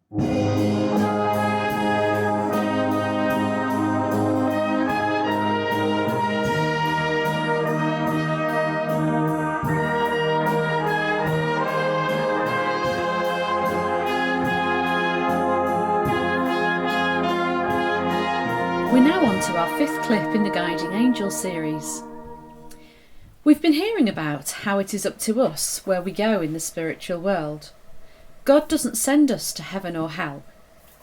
We're now on to our fifth clip in the Guiding Angel series. We've been hearing about how it is up to us where we go in the spiritual world. God doesn't send us to heaven or hell,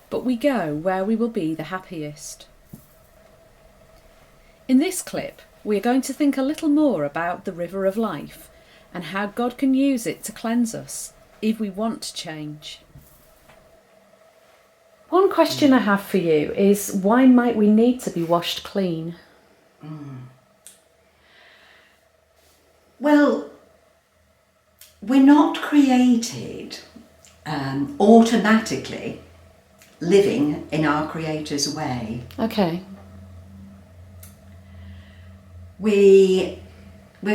but we go where we will be the happiest. In this clip, we are going to think a little more about the river of life and how God can use it to cleanse us if we want to change. One question I have for you is, why might we need to be washed clean? Well, we're not created automatically living in our Creator's way. Okay. We're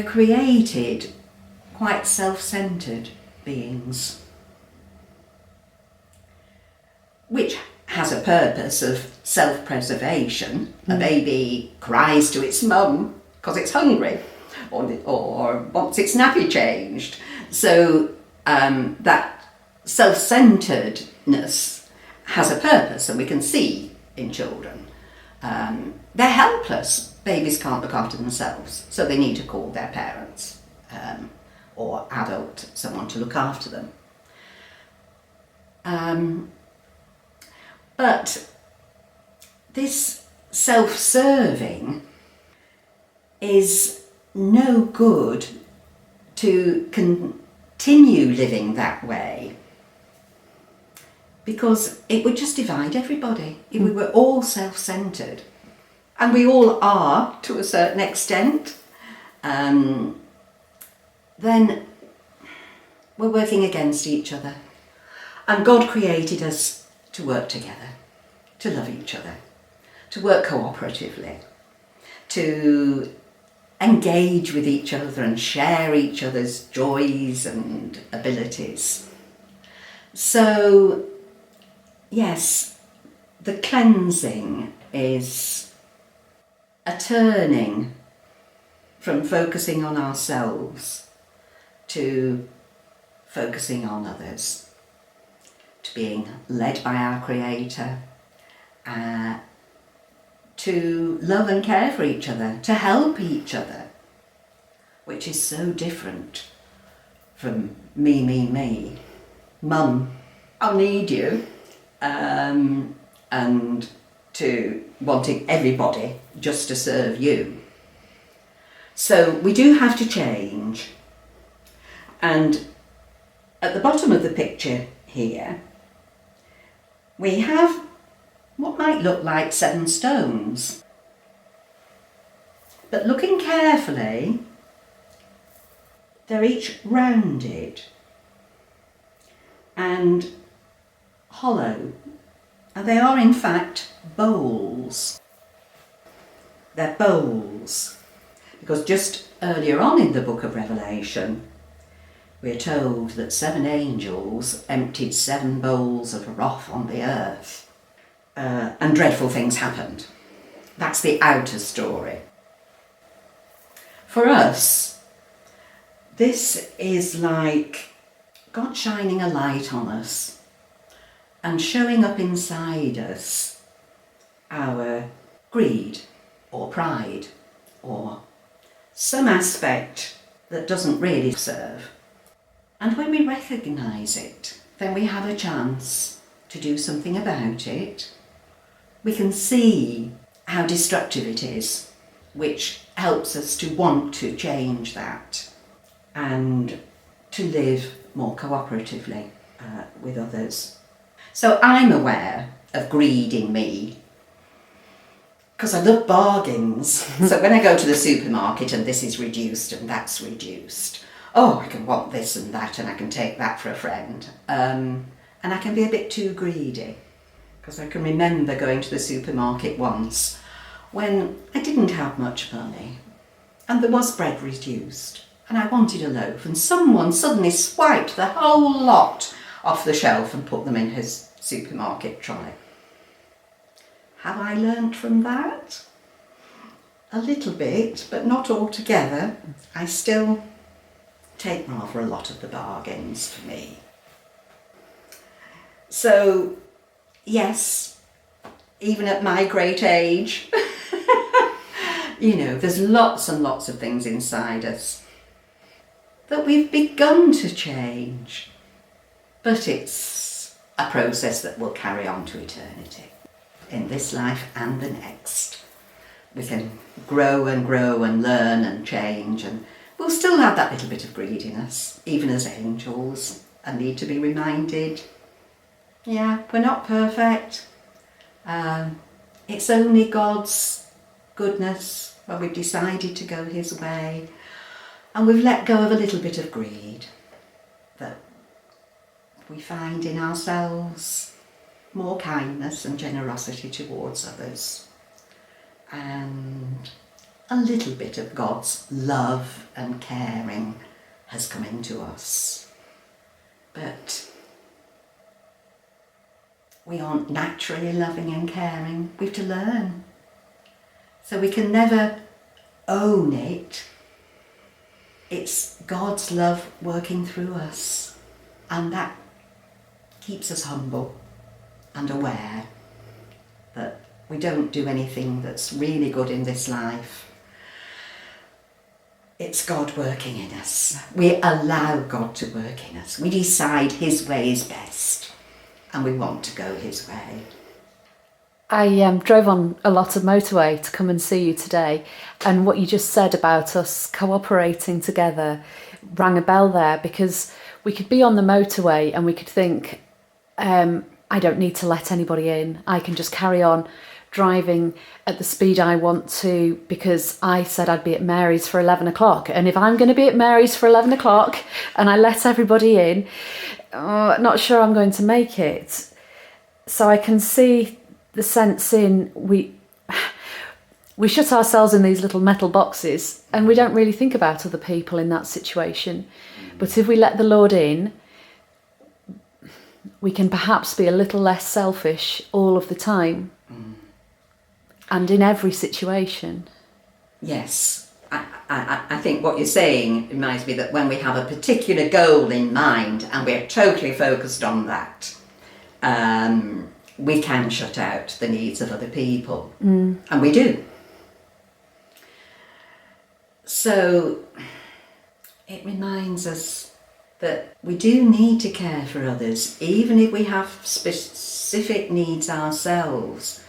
created quite self-centred beings, which has a purpose of self-preservation. A baby cries to its mum because it's hungry or wants its nappy changed. So that self-centeredness has a purpose, and we can see in children. They're helpless. Babies can't look after themselves, so they need to call their parents or adult, someone to look after them. But this self-serving is no good to continue living that way, because it would just divide everybody if we were all self-centred. And we all are, to a certain extent. Then we're working against each other. And God created us to work together, to love each other, to work cooperatively, to engage with each other and share each other's joys and abilities. So, yes, the cleansing is a turning from focusing on ourselves to focusing on others, to being led by our Creator, to love and care for each other, to help each other, which is so different from me. Mum, I'll need you, and to wanting everybody just to serve you. So we do have to change. And at the bottom of the picture here, we have what might look like 7 stones. But looking carefully, they're each rounded and hollow, and they are in fact bowls. They're bowls because just earlier on in the book of Revelation, we're told that 7 angels emptied 7 bowls of wrath on the earth, and dreadful things happened. That's the outer story. For us, this is like God shining a light on us and showing up inside us our greed or pride or some aspect that doesn't really serve. And when we recognise it, then we have a chance to do something about it. We can see how destructive it is, which helps us to want to change that and to live more cooperatively with others. So I'm aware of greed in me because I love bargains. So when I go to the supermarket and this is reduced and that's reduced, I can want this and that and I can take that for a friend. And I can be a bit too greedy, because I can remember going to the supermarket once when I didn't have much money and there was bread reduced and I wanted a loaf, and someone suddenly swiped the whole lot off the shelf and put them in his supermarket trolley. Have I learnt from that? A little bit, but not altogether. I still take rather a lot of the bargains for me. So, yes, even at my great age, there's lots and lots of things inside us that we've begun to change. But it's a process that will carry on to eternity, in this life and the next. We can grow and learn and change, and we'll still have that little bit of greed in us, even as angels, and need to be reminded, yeah, we're not perfect. It's only God's goodness when we've decided to go his way, and we've let go of a little bit of greed, that we find in ourselves more kindness and generosity towards others, and a little bit of God's love and caring has come into us. But we aren't naturally loving and caring. We've to learn. So we can never own it. It's God's love working through us, and that keeps us humble and aware that we don't do anything that's really good in this life. It's God working in us. We allow God to work in us. We decide his way is best, and we want to go his way. I drove on a lot of motorway to come and see you today, and what you just said about us cooperating together rang a bell there, because we could be on the motorway and we could think, I don't need to let anybody in. I can just carry on driving at the speed I want to because I said I'd be at Mary's for 11 o'clock. And if I'm going to be at Mary's for 11 o'clock and I let everybody in, not sure I'm going to make it. So I can see the sense in we shut ourselves in these little metal boxes and we don't really think about other people in that situation. But if we let the Lord in, we can perhaps be a little less selfish all of the time. And in every situation. Yes, I think what you're saying reminds me that when we have a particular goal in mind and we're totally focused on that, we can shut out the needs of other people. And we do. So it reminds us that we do need to care for others, even if we have specific needs ourselves.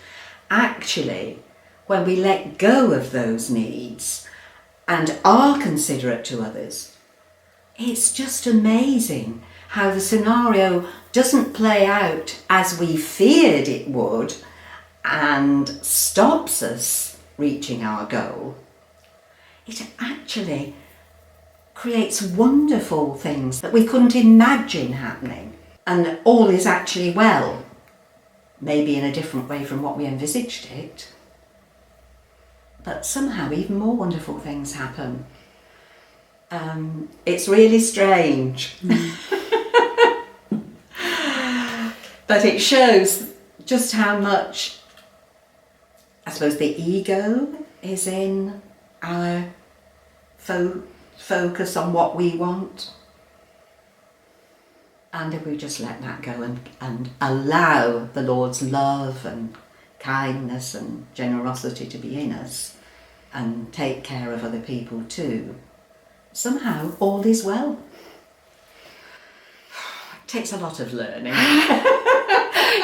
Actually, when we let go of those needs and are considerate to others, it's just amazing how the scenario doesn't play out as we feared it would and stops us reaching our goal. It actually creates wonderful things that we couldn't imagine happening, and all is actually well. Maybe in a different way from what we envisaged it. But somehow even more wonderful things happen. It's really strange. But it shows just how much, I suppose, the ego is in our focus on what we want. And if we just let that go and allow the Lord's love and kindness and generosity to be in us and take care of other people too, somehow all is well. It takes a lot of learning.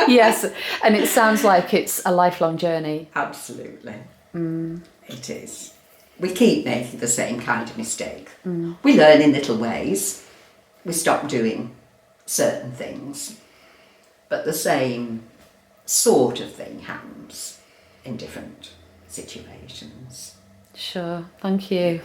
Yes, and it sounds like it's a lifelong journey. Absolutely. It is. We keep making the same kind of mistake. We learn in little ways. We stop doing certain things, but the same sort of thing happens in different situations. Sure, thank you.